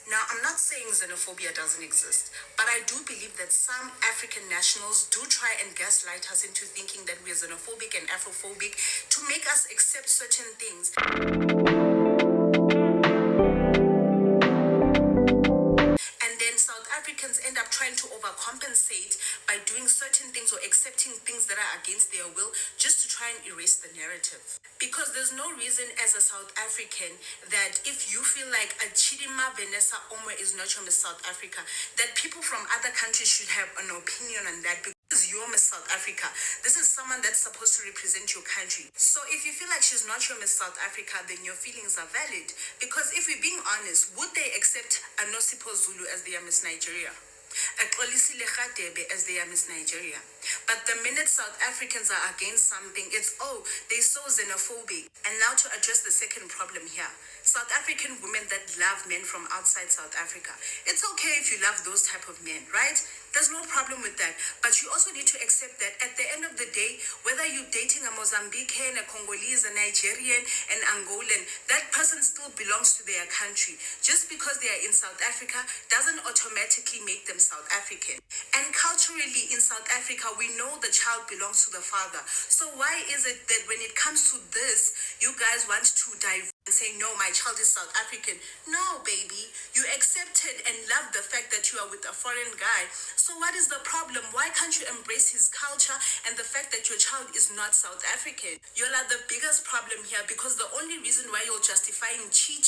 Now, I'm not saying xenophobia doesn't exist, but I do believe that some African nationals do try and gaslight us into thinking that we're xenophobic and Afrophobic to make us accept certain things. And then South Africans end up trying to overcompensate by doing certain things or accepting things that are against their will just to try and erase the narrative. Because there's no reason as a South African that if you feel like a Chidimma Vanessa Omwe is not your Miss South Africa, that people from other countries should have an opinion on that because you're Miss South Africa. This is someone that's supposed to represent your country. So if you feel like she's not your Miss South Africa, then your feelings are valid. Because if we're being honest, would they accept a Nosipho Zulu as their Miss Nigeria? A Xolisile Radebe as their Miss Nigeria? But the minute South Africans are against something, it's, oh, they're so xenophobic. And now to address the second problem here, South African women that love men from outside South Africa. It's okay if you love those type of men, right? There's no problem with that. But you also need to accept that at the end of the day, whether you're dating a Mozambican, a Congolese, a Nigerian, an Angolan, that person still belongs to their country. Just because they are in South Africa doesn't automatically make them South African. And culturally in South Africa, we know the child belongs to the father. So why is it that when it comes to this, you guys want to divert and say, no, my child is South African? No, baby. You accepted and love the fact that you are with a foreign guy. So what is the problem? Why can't you embrace his culture and the fact that your child is not South African? You're like the biggest problem here, because the only reason why you're justifying Chi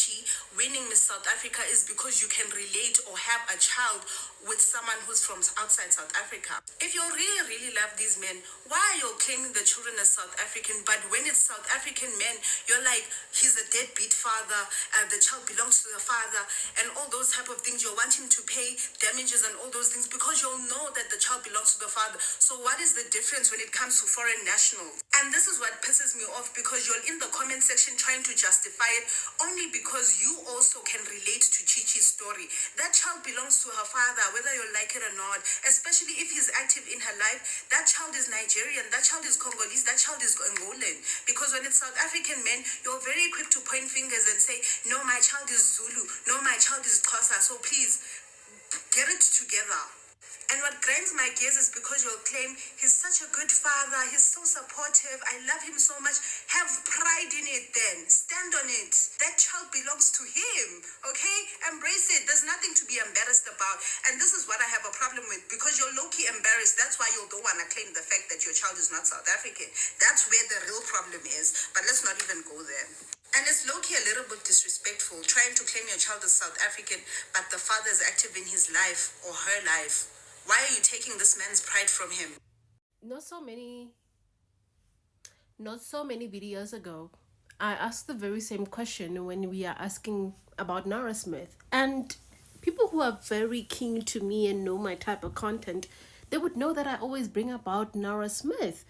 winning Miss South Africa is because you can relate or have a child with someone who's from outside South Africa. If you really, really love these men, why are you claiming the children as South African? But when it's South African men, you're like, he's a deadbeat father, the child belongs to the father, and all those type of things. You're wanting to pay damages and all those things because you'll know that the child belongs to the father. So what is the difference when it comes to foreign nationals? And this is what pisses me off, because you're in the comment section trying to justify it only because you also can relate to Chichi's story. That child belongs to her father, whether you like it or not, especially if he's active in her life. That child is Nigerian, that child is Congolese, that child is Angolan. Because when it's South African men, you're very quick to point fingers and say, no, my child is Zulu, no, my child is Xhosa, so please, get it together. And what grinds my gears is because you'll claim he's such a good father, he's so supportive, I love him so much. Have pride in it then. Stand on it. That child belongs to him, okay? Embrace it. There's nothing to be embarrassed about. And this is what I have a problem with, because you're low-key embarrassed. That's why you don't want to claim the fact that your child is not South African. That's where the real problem is. But let's not even go there. And it's low-key a little bit disrespectful trying to claim your child is South African, but the father is active in his life or her life. Why are you taking this man's pride from him? Not so many videos ago, I asked the very same question when we are asking about Nara Smith. And people who are very keen to me and know my type of content, they would know that I always bring about Nara Smith,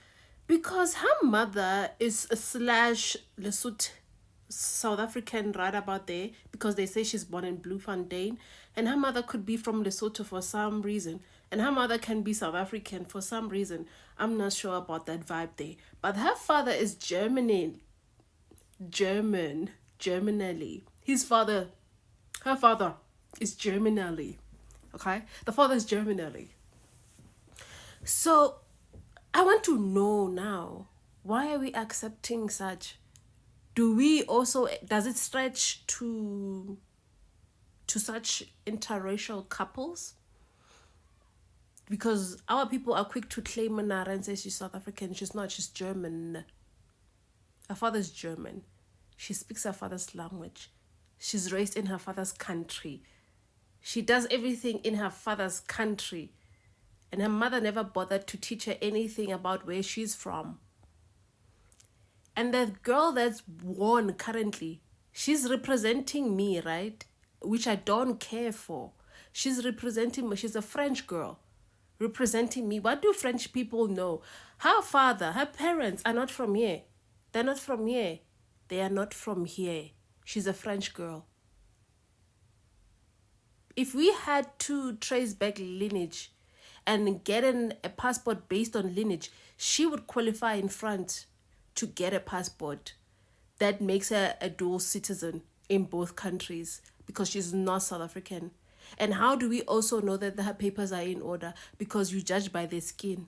because her mother is a slash Lesotho South African right about there, because they say she's born in Bloemfontein, and her mother could be from Lesotho for some reason, and her mother can be South African for some reason. I'm not sure about that vibe there. But her father is Germanally. Her father is Germanally. Okay? The father is Germanally. So I want to know now, why are we accepting such? Does it stretch to such interracial couples? Because our people are quick to claim Nara and say she's South African. She's not, she's German. Her father's German. She speaks her father's language. She's raised in her father's country. She does everything in her father's country. And her mother never bothered to teach her anything about where she's from. And that girl that's won currently, she's representing me, right? Which I don't care for. She's representing me. She's a French girl representing me. What do French people know? Her father, her parents are not from here. They're not from here. They are not from here. She's a French girl. If we had to trace back lineage and get a passport based on lineage, she would qualify in front to get a passport that makes her a dual citizen in both countries. because she's not South African. And how do we also know that her papers are in order? Because you judge by their skin.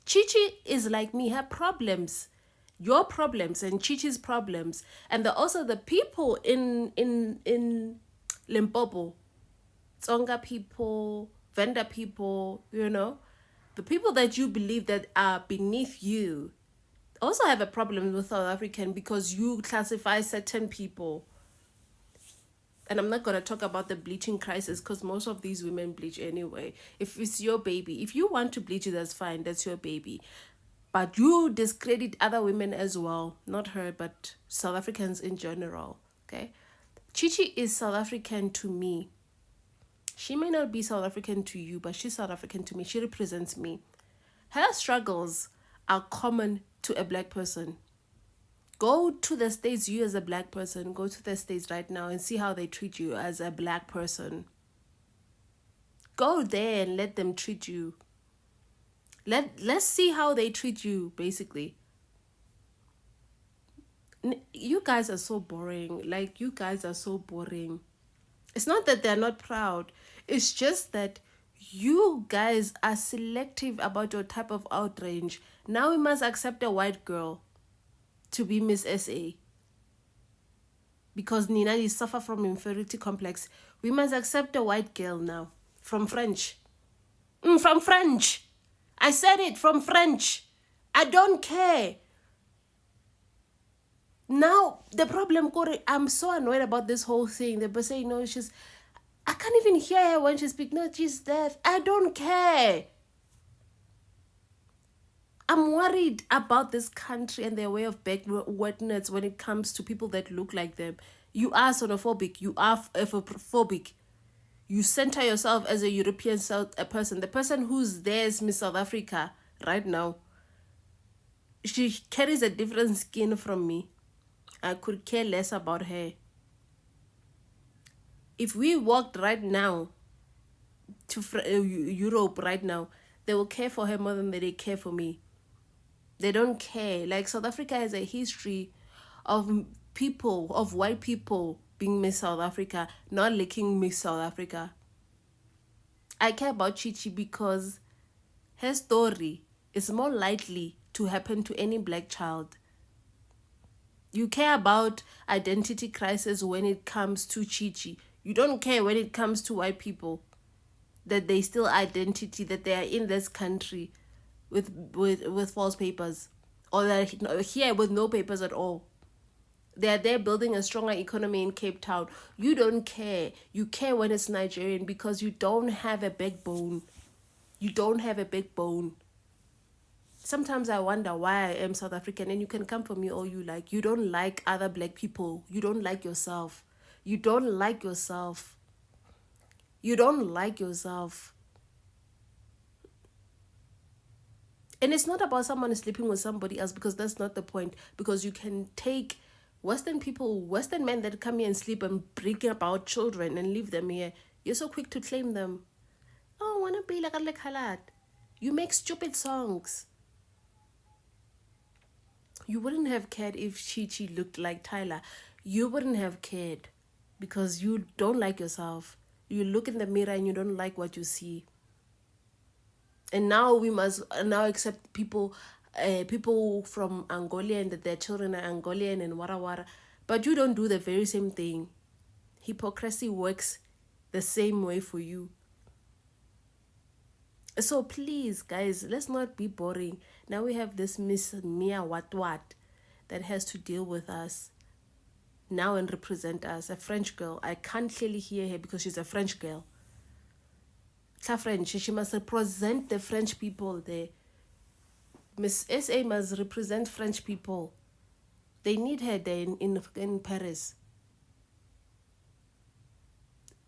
Chichi is like me, her problems, your problems and Chichi's problems, and also the people in Limpopo, Tsonga people, Venda people, the people that you believe that are beneath you also have a problem with South African because you classify certain people. And I'm not going to talk about the bleaching crisis because most of these women bleach anyway. If it's your baby, if you want to bleach it, that's fine. That's your baby. But you discredit other women as well. Not her, but South Africans in general. Okay? Chichi is South African to me. She may not be South African to you, but she's South African to me. She represents me. Her struggles are common to a black person. Go to the States, you as a black person, go to the States right now and see how they treat you as a black person. Go there and let them treat you. Let's see how they treat you, basically. You guys are so boring. Like, you guys are so boring. It's not that they're not proud. It's just that you guys are selective about your type of outrage. Now we must accept a white girl to be Miss SA. Because Nina, you suffer from inferiority complex. We must accept a white girl now. From French. From French. I said it, from French. I don't care. Now, the problem, Corey, I'm so annoyed about this whole thing. They say, I can't even hear her when she speaks. No, she's deaf. I don't care. I'm worried about this country and their way of backwardness when it comes to people that look like them. You are xenophobic. You are Afrophobic. You center yourself as a European person. The person who's there is Miss South Africa right now. She carries a different skin from me. I could care less about her. If we walked right now to Europe right now, they will care for her more than they care for me. They don't care. Like, South Africa has a history of people, of white people being Miss South Africa, not liking Miss South Africa. I care about Chichi because her story is more likely to happen to any black child. You care about identity crisis when it comes to Chichi. You don't care when it comes to white people, that they still identity, that they are in this country with false papers, or they're here with no papers at all. They are there building a stronger economy in Cape Town. You don't care. You care when it's Nigerian because you don't have a backbone. You don't have a backbone. Sometimes I wonder why I am South African, and you can come for me all you like. You don't like other black people. You don't like yourself. You don't like yourself. You don't like yourself. And it's not about someone sleeping with somebody else, because that's not the point. Because you can take Western people, Western men that come here and sleep and bring about children and leave them here. You're so quick to claim them. Oh, wanna be like a Halat. You make stupid songs. You wouldn't have cared if Chi looked like Tyler. You wouldn't have cared because you don't like yourself. You look in the mirror and you don't like what you see. And now we must now accept people from Angola and that their children are Angolan and wara. But you don't do the very same thing. Hypocrisy works the same way for you. So please, guys, let's not be boring. Now we have this Miss Mia Watwat that has to deal with us now and represent us. A French girl. I can't clearly hear her because she's a French girl. French. She must represent the French people there. Miss SA must represent French people. They need her there in Paris.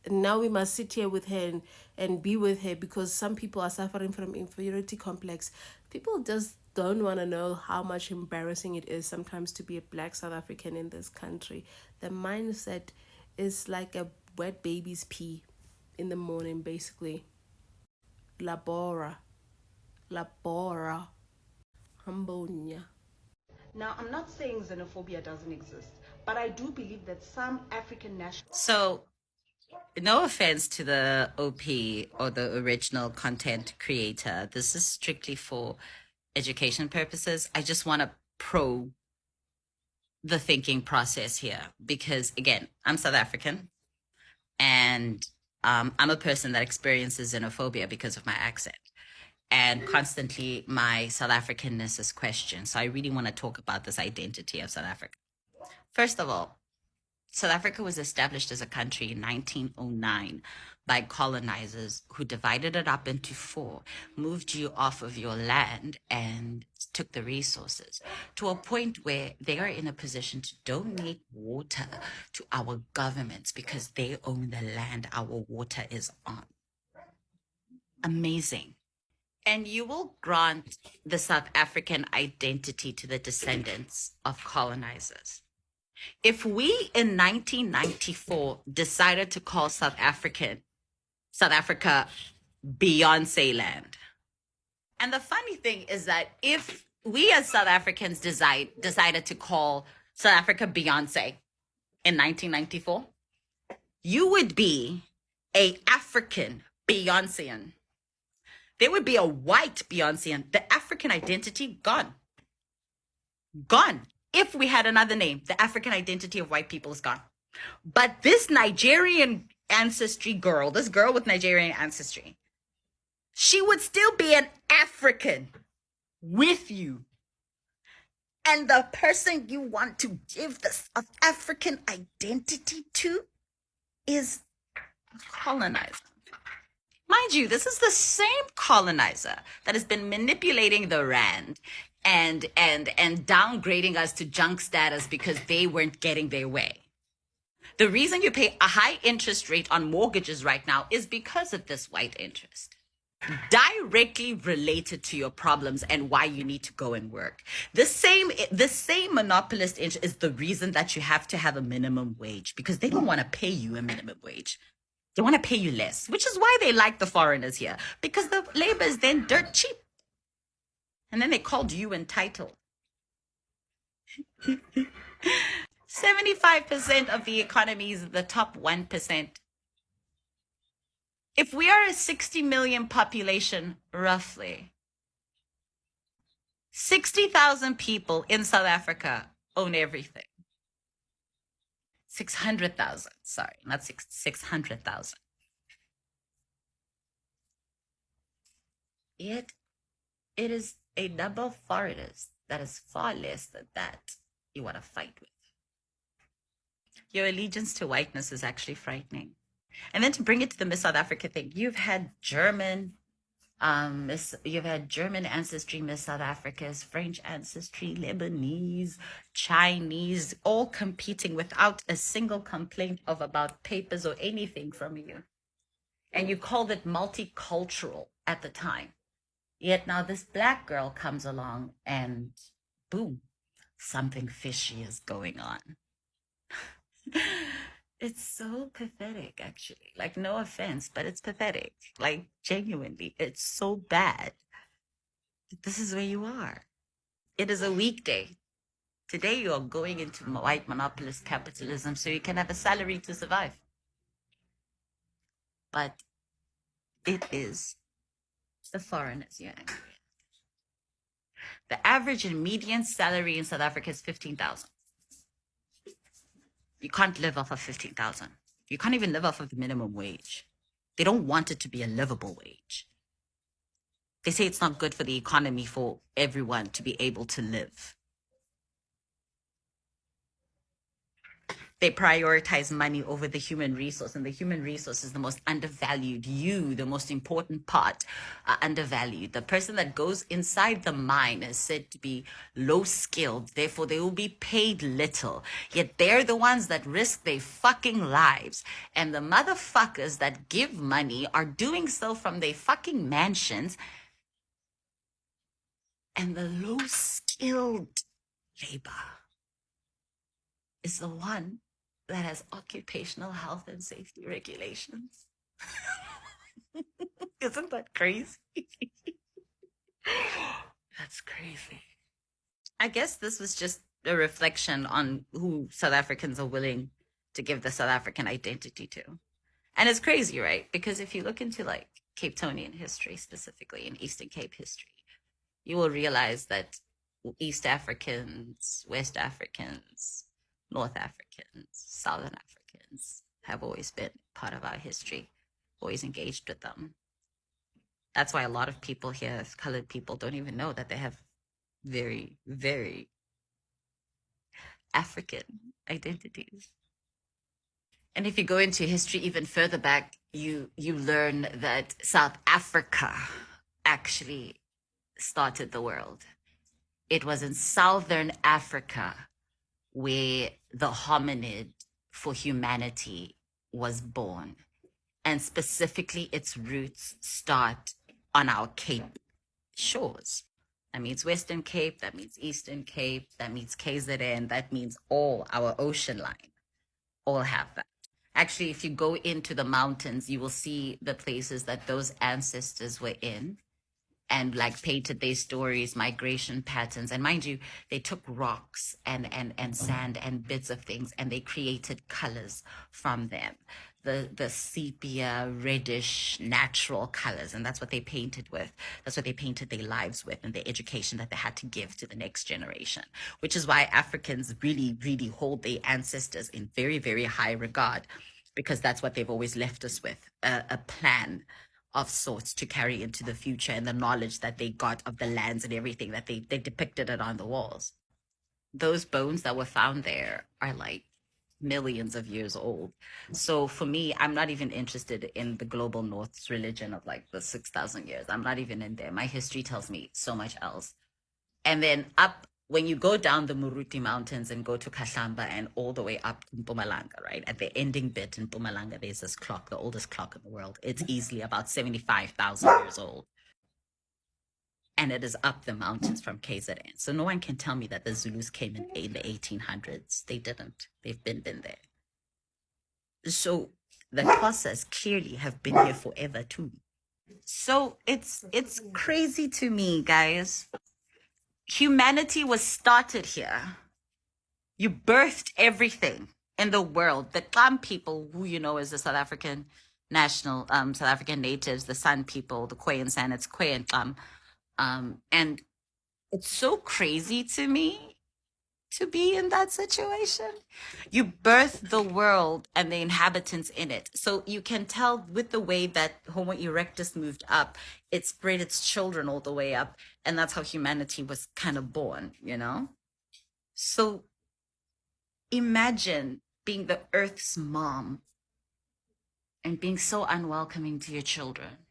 And now we must sit here with her and be with her because some people are suffering from inferiority complex. People just don't want to know how much embarrassing it is sometimes to be a black South African in this country. The mindset is like a wet baby's pee in the morning, basically. Labora. Hambonia. Now, I'm not saying xenophobia doesn't exist, But I do believe that some African national. So, no offense to the OP or the original content creator. This is strictly for education purposes. I just want to probe the thinking process here because, again, I'm South African and I'm a person that experiences xenophobia because of my accent. And constantly my South Africanness is questioned. So I really want to talk about this identity of South Africa. First of all, South Africa was established as a country in 1909 by colonizers who divided it up into four, moved you off of your land and took the resources to a point where they are in a position to donate water to our governments because they own the land our water is on. Amazing. And you will grant the South African identity to the descendants of colonizers. If we in 1994 decided to call South Africa Beyonce land, and the funny thing is that if we as South Africans decided to call South Africa Beyonce in 1994, you would be a African Beyoncean. There would be a white Beyoncean. The African identity gone. Gone. If we had another name, the African identity of white people is gone. But this Nigerian ancestry girl, this girl with Nigerian ancestry, she would still be an African with you. And the person you want to give the South African identity to is a colonizer. Mind you, this is the same colonizer that has been manipulating the rand and downgrading us to junk status because they weren't getting their way. The reason you pay a high interest rate on mortgages right now is because of this white interest. Directly related to your problems and why you need to go and work. The same monopolist interest is the reason that you have to have a minimum wage because they don't want to pay you a minimum wage. They want to pay you less, which is why they like the foreigners here, because the labor is then dirt cheap. And then they called you entitled. 75% of the economy is the top 1%. If we are a 60 million population, roughly, 60,000 people in South Africa own everything. 600,000, sorry, not 600,000. Yet, it is a number of foreigners that is far less than that you want to fight with. Your allegiance to whiteness is actually frightening. And then to bring it to the Miss South Africa thing, you've had German ancestry Miss South Africa's, French ancestry, Lebanese, Chinese, all competing without a single complaint of about papers or anything from you. And you called it multicultural at the time. Yet now this black girl comes along and boom, something fishy is going on. It's so pathetic, actually. Like, no offense, but it's pathetic. Like, genuinely, it's so bad that this is where you are. It is a weekday. Today, you are going into white monopolist capitalism so you can have a salary to survive. But it is the foreigners you're angry at. The average and median salary in South Africa is 15,000. You can't live off of 15,000. You can't even live off of the minimum wage. They don't want it to be a livable wage. They say it's not good for the economy for everyone to be able to live. They prioritize money over the human resource, and the human resource is the most undervalued. You, the most important part, are undervalued. The person that goes inside the mine is said to be low skilled, therefore they will be paid little. Yet they're the ones that risk their fucking lives. And the motherfuckers that give money are doing so from their fucking mansions. And the low skilled labor is the one that has occupational health and safety regulations. Isn't that crazy? That's crazy. I guess this was just a reflection on who South Africans are willing to give the South African identity to. And it's crazy, right? Because if you look into like Cape Townian history, specifically in Eastern Cape history, you will realize that East Africans, West Africans, North Africans, Southern Africans have always been part of our history, always engaged with them. That's why a lot of people here, colored people, don't even know that they have very, very African identities. And if you go into history even further back, you learn that South Africa actually started the world. It was in Southern Africa where the hominid for humanity was born. And specifically, its roots start on our Cape shores. That means Western Cape, that means Eastern Cape, that means KZN, that means all our ocean line, all have that. Actually, if you go into the mountains, you will see the places that those ancestors were in and like painted their stories, migration patterns. And mind you, they took rocks and sand and bits of things and they created colors from them. The sepia, reddish, natural colors. And that's what they painted with. That's what they painted their lives with and the education that they had to give to the next generation, which is why Africans really, really hold their ancestors in very, very high regard, because that's what they've always left us with, a plan of sorts to carry into the future and the knowledge that they got of the lands and everything that they depicted it on the walls. Those bones that were found there are like millions of years old. So for me, I'm not even interested in the global North's religion of like the 6,000 years. I'm not even in there. My history tells me so much else. And then up, when you go down the Muruti Mountains and go to Kahlamba and all the way up to Mpumalanga, right? At the ending bit in Mpumalanga, there's this clock, the oldest clock in the world. It's easily about 75,000 years old. And it is up the mountains from KZN. So no one can tell me that the Zulus came in the 1800s. They didn't. They've been there. So the Xhosas clearly have been here forever too. So it's crazy to me, guys. Humanity was started here. You birthed everything in the world. The Klam people, who you know is the South African national, South African natives, the San people, the Kwe and San, it's Kwe and Klam. And it's so crazy to me to be in that situation. You birth the world and the inhabitants in it. So you can tell with the way that Homo erectus moved up, it spread its children all the way up. And that's how humanity was kind of born, you know? So imagine being the earth's mom and being so unwelcoming to your children,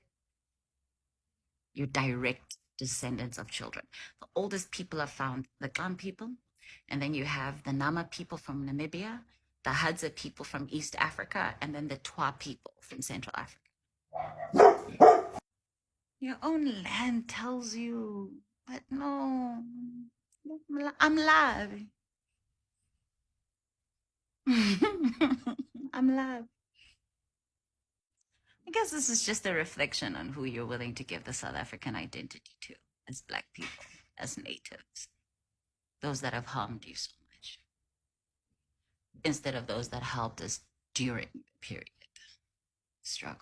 your direct descendants of children. The oldest people are found, the Klan people, and then you have the Nama people from Namibia, the Hadza people from East Africa, and then the Twa people from Central Africa. Your own land tells you, but no, I'm live. I'm live. I guess this is just a reflection on who you're willing to give the South African identity to as Black people, as natives, those that have harmed you so much, instead of those that helped us during the period struggle.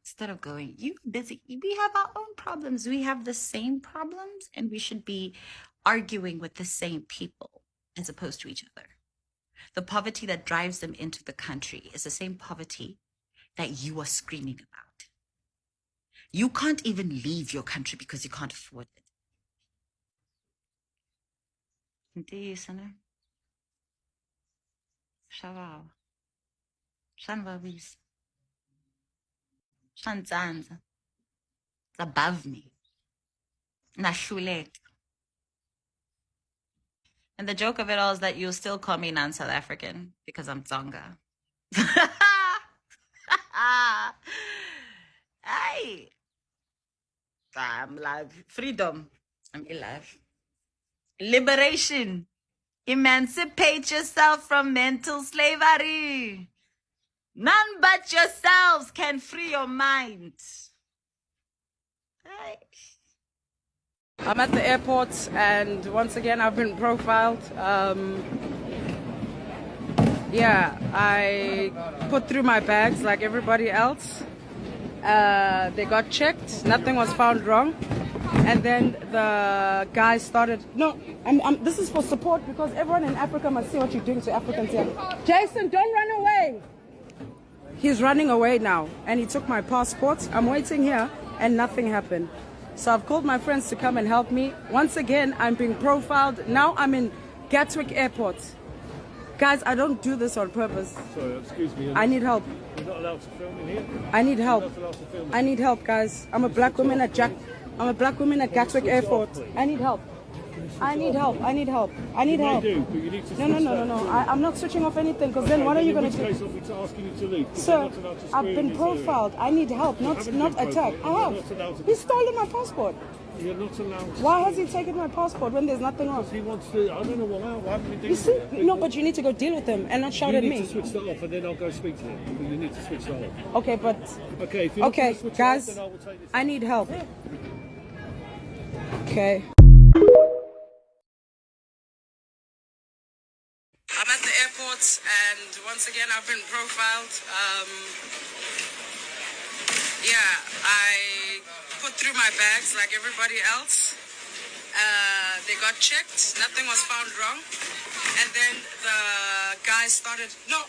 Instead of going, you busy, we have our own problems. We have the same problems, and we should be arguing with the same people as opposed to each other. The poverty that drives them into the country is the same poverty that you are screaming about. You can't even leave your country because you can't afford it. Ndiyisana. Shavawa. Shanvavisa. Shanzanza. It's above me. Nahluleka. And the joke of it all is that you'll still call me non-South African because I'm Tsonga. Hey, I'm alive. Freedom. I'm alive. Liberation. Emancipate yourself from mental slavery. None but yourselves can free your mind. Hey. I'm at the airport, and once again, I've been profiled. Yeah, I put through my bags like everybody else. They got checked, nothing was found wrong. And then the guy started, no, this is for support because everyone in Africa must see what you're doing to Africans here. Jason, don't run away. He's running away now, and he took my passport. I'm waiting here, and nothing happened. So I've called my friends to come and help me. Once again, I'm being profiled. Now I'm in Gatwick Airport. Guys, I don't do this on purpose. Sorry, excuse me. I need help. You're not allowed to film in here? I need help. You're not allowed to film. I need help, guys. I'm a black woman at Gatwick Airport. I need help. I need help. I need help. I need help. You do, but you need to No. I'm not switching off anything because then what are you going to do? In which case, I'll be asking you to leave. Sir, I've been profiled. I need help, not attacked. I have. He's stolen my passport. You're not allowed to. Why has he taken my passport when there's nothing wrong? He wants to. I don't know why haven't we You doing see? it? No, but you need to go deal with him and not shout at You me. need to switch that off, and then I'll go speak to him. But you need to switch that off. Okay, but Okay, if you're not okay, gonna switch guys, it off, then I will take this. I need help. Okay. I'm at the airport, and once again, I've been profiled. Yeah, I put through my bags like everybody else. They got checked, nothing was found wrong. And then the guy started, no,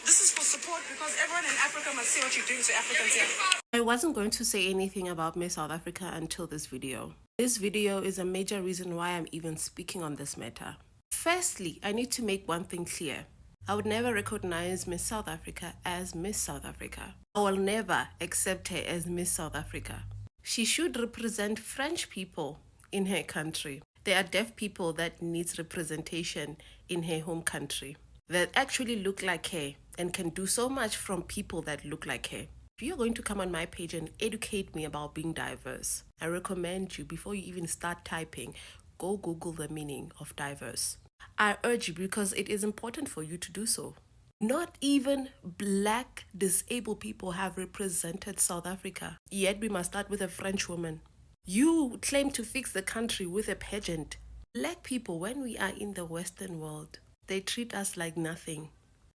this is for support because everyone in Africa must see what you're doing to Africans here. I wasn't going to say anything about Miss South Africa until this video. This video is a major reason why I'm even speaking on this matter. Firstly, I need to make one thing clear. I would never recognize Miss South Africa as Miss South Africa. I will never accept her as Miss South Africa. She should represent French people in her country. There are deaf people that needs representation in her home country that actually look like her and can do so much from people that look like her. If you're going to come on my page and educate me about being diverse, I recommend you, before you even start typing, go Google the meaning of diverse. I urge you because it is important for you to do so. Not even black disabled people have represented South Africa. Yet we must start with a French woman. You claim to fix the country with a pageant. Black people, when we are in the Western world, they treat us like nothing.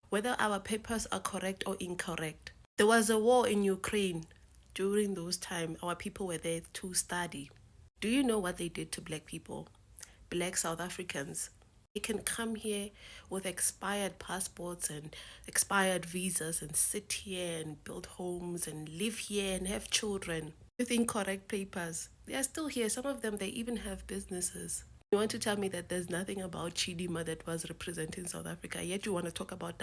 Whether our papers are correct or incorrect. There was a war in Ukraine. During those times, our people were there to study. Do you know what they did to black people? Black South Africans. They can come here with expired passports and expired visas and sit here and build homes and live here and have children with incorrect papers. They are still here. Some of them, they even have businesses. You want to tell me that there's nothing about Chidimma that was representing South Africa, yet you want to talk about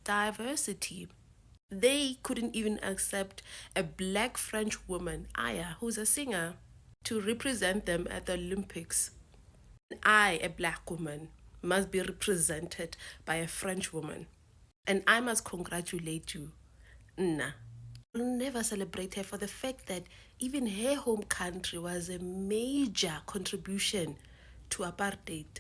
diversity. They couldn't even accept a black French woman, Aya, who's a singer, to represent them at the Olympics. I, a black woman, must be represented by a French woman. And I must congratulate you. Nah. I'll never celebrate her for the fact that even her home country was a major contribution to apartheid.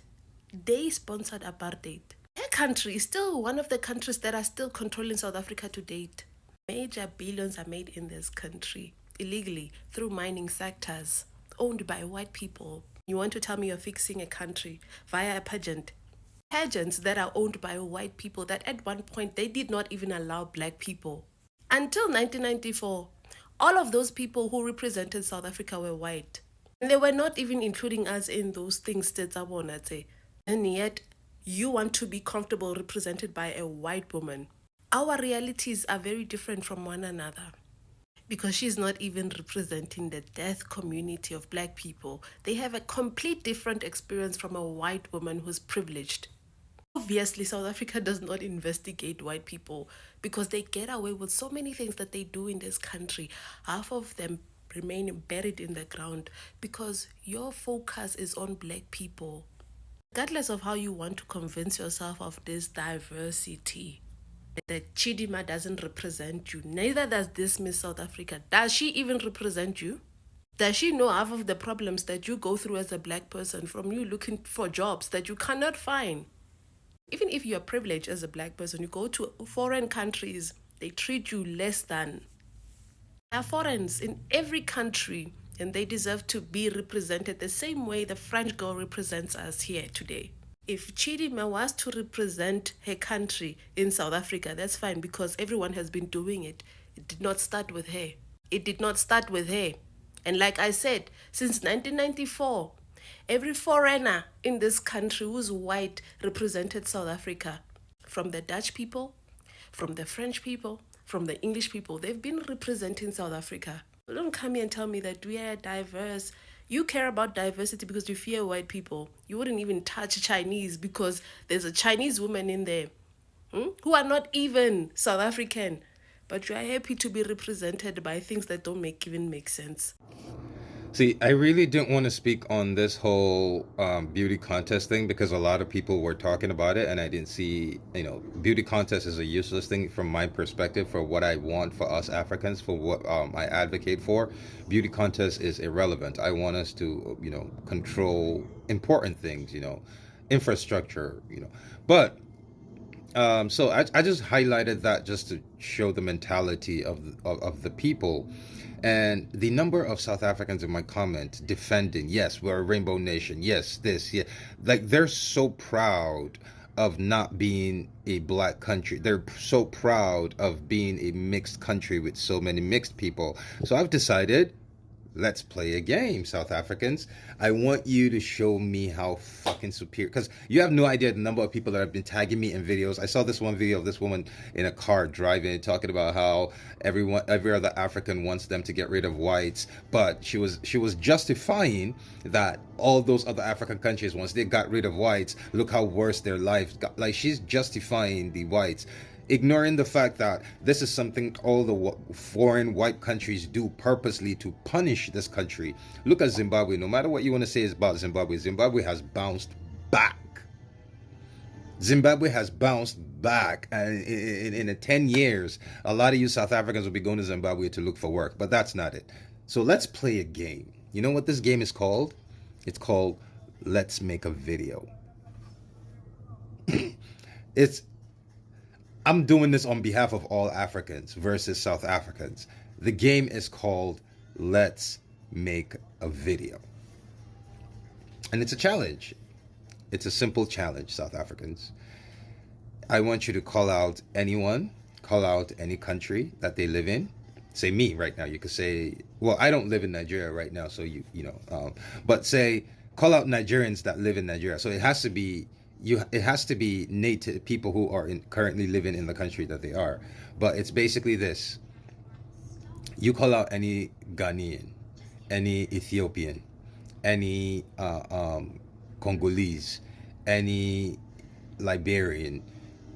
They sponsored apartheid. Her country is still one of the countries that are still controlling South Africa to date. Major billions are made in this country illegally through mining sectors owned by white people. You want to tell me you're fixing a country via a pageant? Pageants that are owned by white people that at one point they did not even allow black people. Until 1994, all of those people who represented South Africa were white. And they were not even including us in those things. And yet, you want to be comfortable represented by a white woman. Our realities are very different from one another. Because she's not even representing the deaf community of black people. They have a complete different experience from a white woman who's privileged. Obviously, South Africa does not investigate white people because they get away with so many things that they do in this country. Half of them remain buried in the ground because your focus is on black people. Regardless of how you want to convince yourself of this diversity, that Chidimma doesn't represent you. Neither does this Miss South Africa. Does she even represent you? Does she know half of the problems that you go through as a black person from you looking for jobs that you cannot find? Even if you're privileged as a black person, you go to foreign countries, they treat you less than. There are foreigners in every country and they deserve to be represented the same way the French girl represents us here today. If Chidimma was to represent her country in South Africa, that's fine, because everyone has been doing it. It did not start with her. It did not start with her. And like I said, since 1994, every foreigner in this country who's white represented South Africa. From the Dutch people, from the French people, from the English people, they've been representing South Africa. Don't come here and tell me that we are diverse. You care about diversity because you fear white people. You wouldn't even touch Chinese because there's a Chinese woman in there who are not even South African. But you are happy to be represented by things that don't even make sense. See, I really didn't want to speak on this whole beauty contest thing because a lot of people were talking about it, and I didn't see, beauty contest is a useless thing from my perspective for what I want for us Africans, for what I advocate for. Beauty contest is irrelevant. I want us to, control important things, infrastructure, But so I just highlighted that just to show the mentality of the people. And the number of South Africans in my comment defending, yes, we're a rainbow nation, yes, this, yeah, like they're so proud of not being a black country. They're so proud of being a mixed country with so many mixed people. So I've decided, let's play a game, South Africans. I want you to show me how fucking superior, because you have no idea the number of people that have been tagging me in videos. I saw this one video of this woman in a car driving, talking about how every other African wants them to get rid of whites, but she was justifying that all those other African countries, once they got rid of whites, look how worse their lives got. Like, she's justifying the whites, ignoring the fact that this is something all the foreign white countries do purposely to punish this country. Look at Zimbabwe. No matter what you want to say about Zimbabwe, Zimbabwe has bounced back. Zimbabwe has bounced back, and in 10 years, a lot of you South Africans will be going to Zimbabwe to look for work, but that's not it. So let's play a game. You know what this game is called? It's called Let's Make a Video. I'm doing this on behalf of all Africans versus South Africans. The game is called Let's Make a Video. And it's a challenge. It's a simple challenge, South Africans. I want you to call out anyone, call out any country that they live in. Say me right now. You could say, well, I don't live in Nigeria right now, so but say, call out Nigerians that live in Nigeria. So it has to be native people who are currently living in the country that they are. But it's basically this. You call out any Ghanaian, any Ethiopian, any Congolese, any Liberian,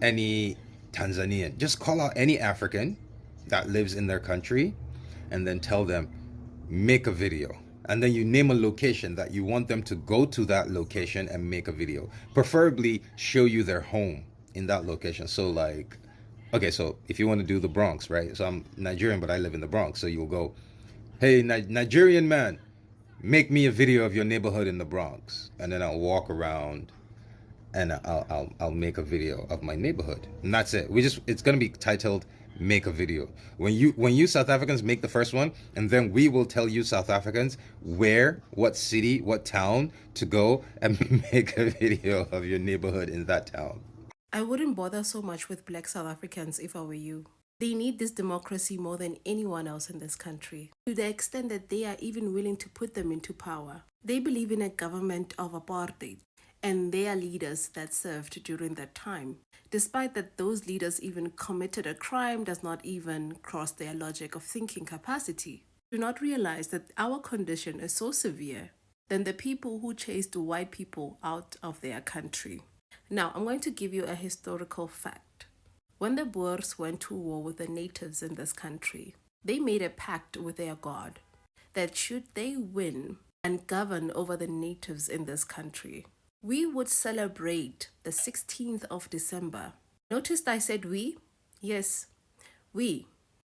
any Tanzanian. Just call out any African that lives in their country and then tell them, make a video. And then you name a location that you want them to go to, that location, and make a video. Preferably show you their home in that location. So like, okay, so if you want to do the Bronx, right? So I'm Nigerian, but I live in the Bronx. So you'll go, hey, Nigerian man, make me a video of your neighborhood in the Bronx. And then I'll walk around and I'll make a video of my neighborhood. And that's it. It's going to be titled Make a Video. When you South Africans make the first one, and then we will tell you South Africans what city, what town to go and make a video of your neighborhood in that town. I wouldn't bother so much with black South Africans if I were you. They need this democracy more than anyone else in this country, to the extent that they are even willing to put them into power. They believe in a government of apartheid, and they are leaders that served during that time. Despite that those leaders even committed a crime does not even cross their logic of thinking capacity. Do not realize that our condition is so severe than the people who chased white people out of their country. Now, I'm going to give you a historical fact. When the Boers went to war with the natives in this country, they made a pact with their God that should they win and govern over the natives in this country, we would celebrate the 16th of December. Notice I said we? Yes, we.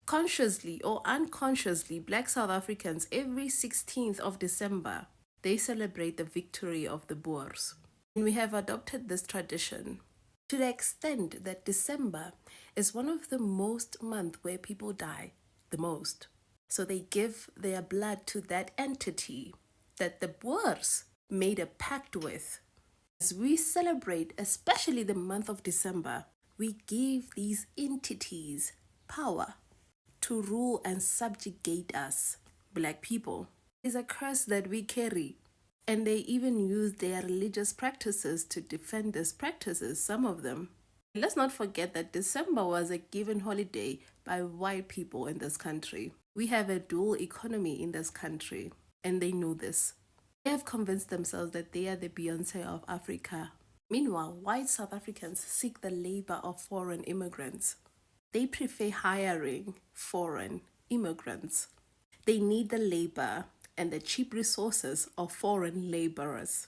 Consciously or unconsciously, black South Africans, every 16th of December, they celebrate the victory of the Boers. And we have adopted this tradition to the extent that December is one of the most months where people die the most. So they give their blood to that entity that the Boers made a pact with. As we celebrate, especially the month of December, we give these entities power to rule and subjugate us, Black people. It's a curse that we carry. And they even use their religious practices to defend these practices, some of them. Let's not forget that December was a given holiday by white people in this country. We have a dual economy in this country, and they know this. They have convinced themselves that they are the Beyonce of Africa. Meanwhile, white South Africans seek the labor of foreign immigrants. They prefer hiring foreign immigrants. They need the labor and the cheap resources of foreign laborers.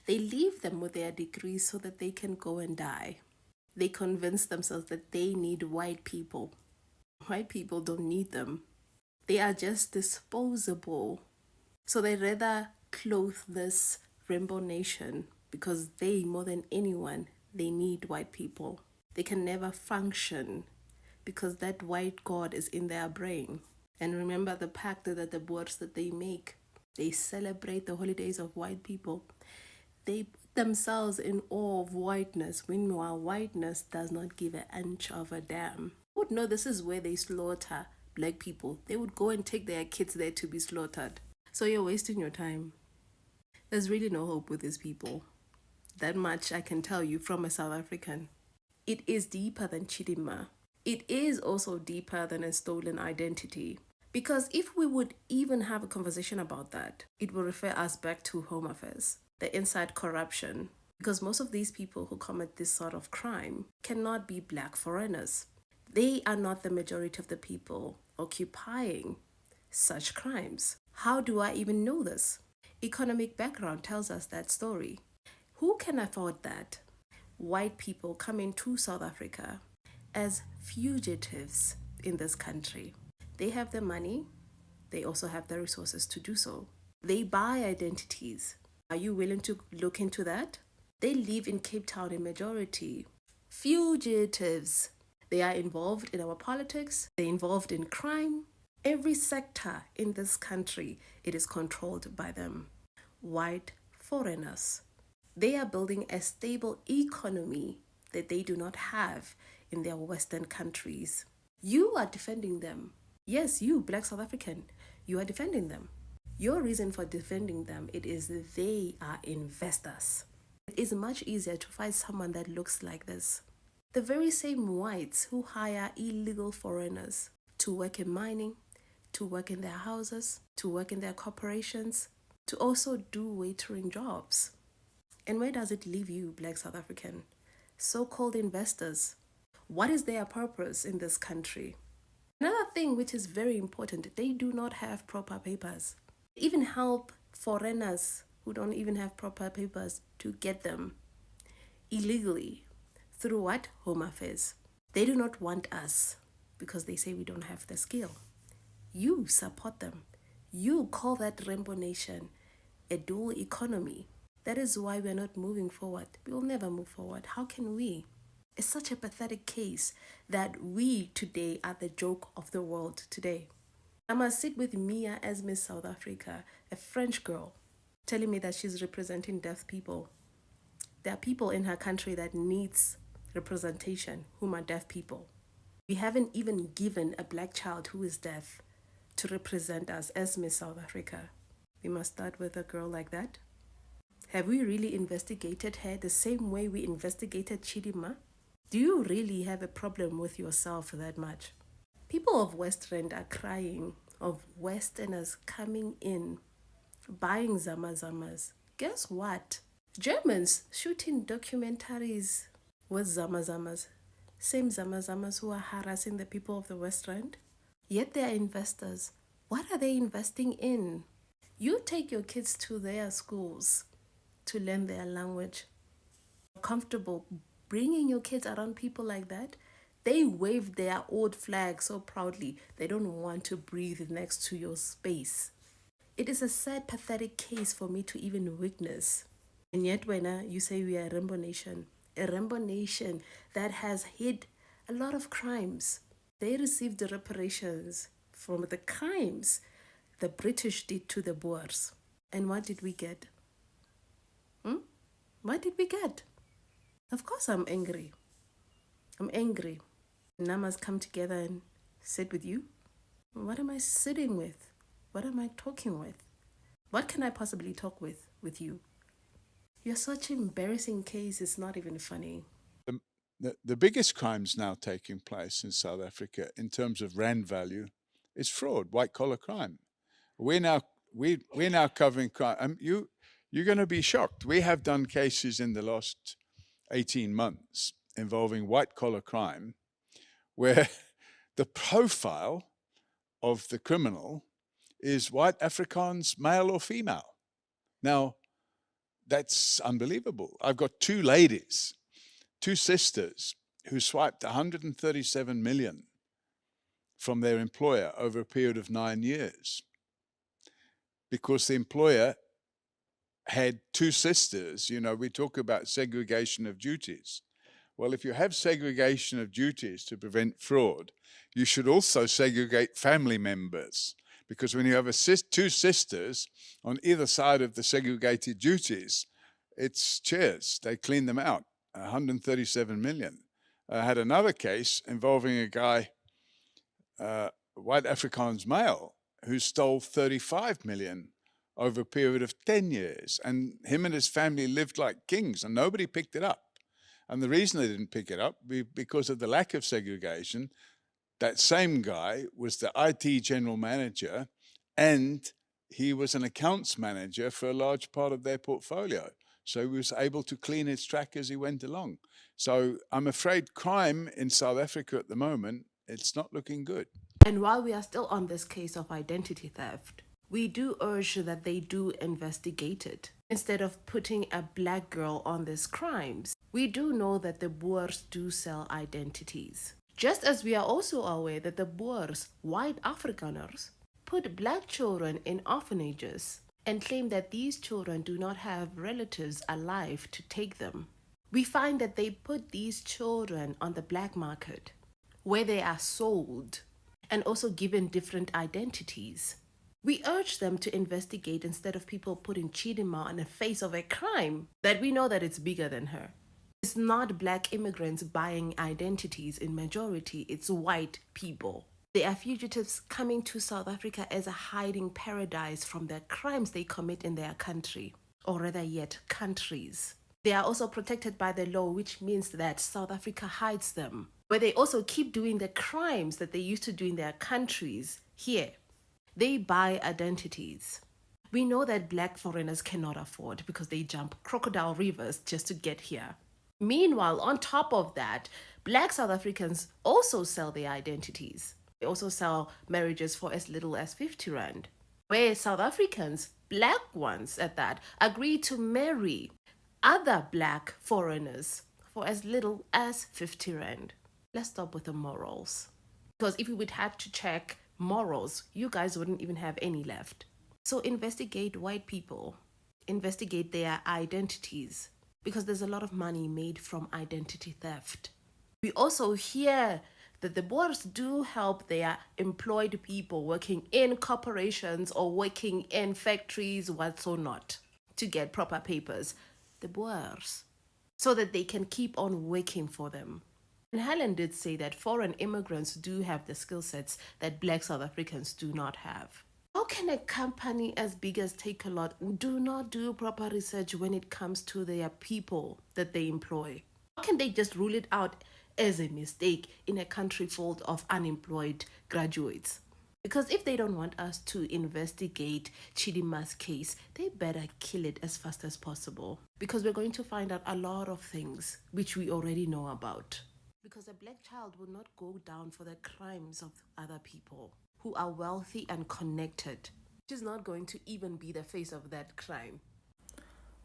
They leave them with their degrees so that they can go and die. They convince themselves that they need white people. White people don't need them. They are just disposable. So they rather clothe this rainbow nation because they, more than anyone, they need white people. They can never function because that white God is in their brain. And remember the pact that the Boers that they make. They celebrate the holidays of white people. They put themselves in awe of whiteness. Meanwhile, whiteness does not give an inch of a damn. You would know this is where they slaughter Black people. They would go and take their kids there to be slaughtered. So you're wasting your time. There's really no hope with these people. That much I can tell you from a South African. It is deeper than Chidimma. It is also deeper than a stolen identity. Because if we would even have a conversation about that, it will refer us back to Home Affairs, the inside corruption. Because most of these people who commit this sort of crime cannot be Black foreigners. They are not the majority of the people occupying such crimes. How do I even know this? Economic background tells us that story. Who can afford that? White people come into South Africa as fugitives in this country. They have the money. They also have the resources to do so. They buy identities. Are you willing to look into that? They live in Cape Town in majority. Fugitives. They are involved in our politics. They're involved in crime. Every sector in this country, it is controlled by them. White foreigners. They are building a stable economy that they do not have in their Western countries. You are defending them. Yes, you, Black South African, you are defending them. Your reason for defending them, it is they are investors. It is much easier to find someone that looks like this. The very same whites who hire illegal foreigners to work in mining, to work in their houses, to work in their corporations, to also do waitering jobs. And where does it leave you, Black South African? So-called investors. What is their purpose in this country? Another thing which is very important, they do not have proper papers. They even help foreigners who don't even have proper papers to get them illegally. Through what? Home Affairs. They do not want us because they say we don't have the skill. You support them. You call that Rainbow Nation a dual economy. That is why we're not moving forward. We will never move forward. How can we? It's such a pathetic case that we today are the joke of the world today. I must sit with Mia as Miss South Africa, a French girl, telling me that she's representing deaf people. There are people in her country that needs representation, whom are deaf people. We haven't even given a Black child who is deaf to represent us as Miss South Africa. We must start with a girl like that. Have we really investigated her the same way we investigated Chidimma? Do you really have a problem with yourself that much? People of West Rand are crying of Westerners coming in, buying zamazamas. Guess what? Germans shooting documentaries with zamazamas. Same zamazamas who are harassing the people of the West Rand. Yet they are investors. What are they investing in? You take your kids to their schools to learn their language. Comfortable bringing your kids around people like that? They wave their old flag so proudly. They don't want to breathe next to your space. It is a sad, pathetic case for me to even witness. And yet when you say we are a Rainbow Nation that has hid a lot of crimes. They received the reparations from the crimes the British did to the Boers. And what did we get? What did we get? Of course I'm angry. I'm angry. Namas come together and sit with you. What am I sitting with? What am I talking with? What can I possibly talk with you? You're such an embarrassing case, it's not even funny. The biggest crimes now taking place in South Africa in terms of rand value is fraud, white collar crime. We're now covering crime. You're going to be shocked. We have done cases in the last 18 months involving white collar crime where the profile of the criminal is white Afrikaans, male or female. Now, that's unbelievable. I've got two ladies, two sisters, who swiped 137 million from their employer over a period of 9 years because the employer had two sisters. You know, we talk about segregation of duties. Well, if you have segregation of duties to prevent fraud, you should also segregate family members, because when you have two sisters on either side of the segregated duties, it's cheers. They clean them out. 137 million. I had another case involving a guy, white Afrikaans male, who stole 35 million over a period of 10 years. And him and his family lived like kings, and nobody picked it up. And the reason they didn't pick it up, because of the lack of segregation. That same guy was the IT general manager, and he was an accounts manager for a large part of their portfolio. So he was able to clean his track as he went along. So I'm afraid crime in South Africa at the moment, it's not looking good. And while we are still on this case of identity theft, we do urge that they do investigate it. Instead of putting a black girl on these crimes, we do know that the Boers do sell identities. Just as we are also aware that the Boers, white Afrikaners, put black children in orphanages and claim that these children do not have relatives alive to take them. We find that they put these children on the black market, where they are sold and also given different identities. We urge them to investigate instead of people putting Chidimma on the face of a crime that we know that it's bigger than her. It's not black immigrants buying identities in majority, it's white people. They are fugitives coming to South Africa as a hiding paradise from the crimes they commit in their country, or rather yet, countries. They are also protected by the law, which means that South Africa hides them, where they also keep doing the crimes that they used to do in their countries here. They buy identities. We know that black foreigners cannot afford because they jump crocodile rivers just to get here. Meanwhile, on top of that, black South Africans also sell their identities. They also sell marriages for as little as 50 rand. Where South Africans, black ones at that, agree to marry other black foreigners for as little as 50 rand. Let's stop with the morals. Because if we would have to check morals, you guys wouldn't even have any left. So investigate white people. Investigate their identities. Because there's a lot of money made from identity theft. We also hear that the Boers do help their employed people working in corporations or working in factories, what's or not, to get proper papers. The Boers. So that they can keep on working for them. And Helen did say that foreign immigrants do have the skill sets that black South Africans do not have. How can a company as big as Takealot do not do proper research when it comes to their people that they employ? How can they just rule it out as a mistake in a country full of unemployed graduates? Because if they don't want us to investigate Chidimma's case, they better kill it as fast as possible. Because we're going to find out a lot of things which we already know about. Because a black child will not go down for the crimes of other people who are wealthy and connected. She's not going to even be the face of that crime.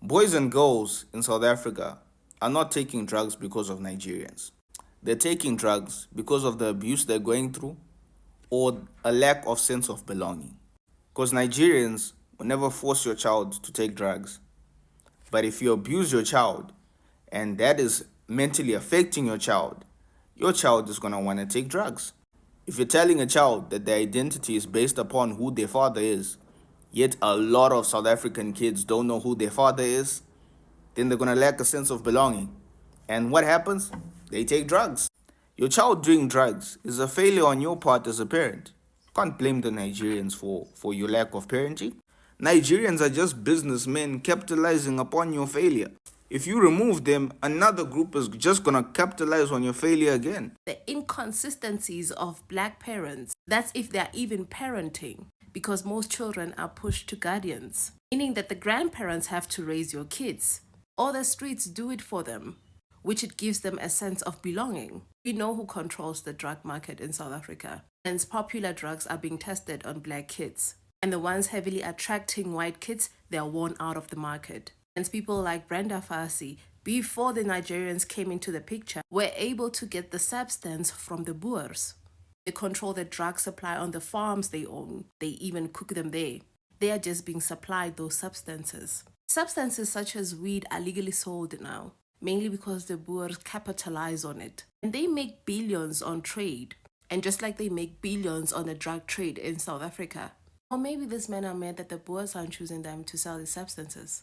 Boys and girls in South Africa are not taking drugs because of Nigerians. They're taking drugs because of the abuse they're going through or a lack of sense of belonging. Because Nigerians will never force your child to take drugs. But if you abuse your child and that is mentally affecting your child is going to want to take drugs. If you're telling a child that their identity is based upon who their father is, yet a lot of South African kids don't know who their father is, then they're gonna lack a sense of belonging. And what happens? They take drugs. Your child doing drugs is a failure on your part as a parent. Can't blame the Nigerians for your lack of parenting. Nigerians are just businessmen capitalizing upon your failure. If you remove them, another group is just gonna capitalize on your failure again. The inconsistencies of black parents, that's if they're even parenting, because most children are pushed to guardians, meaning that the grandparents have to raise your kids, or the streets do it for them, which it gives them a sense of belonging. We know who controls the drug market in South Africa, and popular drugs are being tested on black kids. And the ones heavily attracting white kids, they're worn out of the market. And people like Brenda Fassie, before the Nigerians came into the picture, were able to get the substance from the Boers. They control the drug supply on the farms they own. They even cook them there. They are just being supplied those substances. Substances such as weed are legally sold now, mainly because the Boers capitalize on it. And they make billions on trade. And just like they make billions on the drug trade in South Africa. Or maybe these men are mad that the Boers aren't choosing them to sell these substances.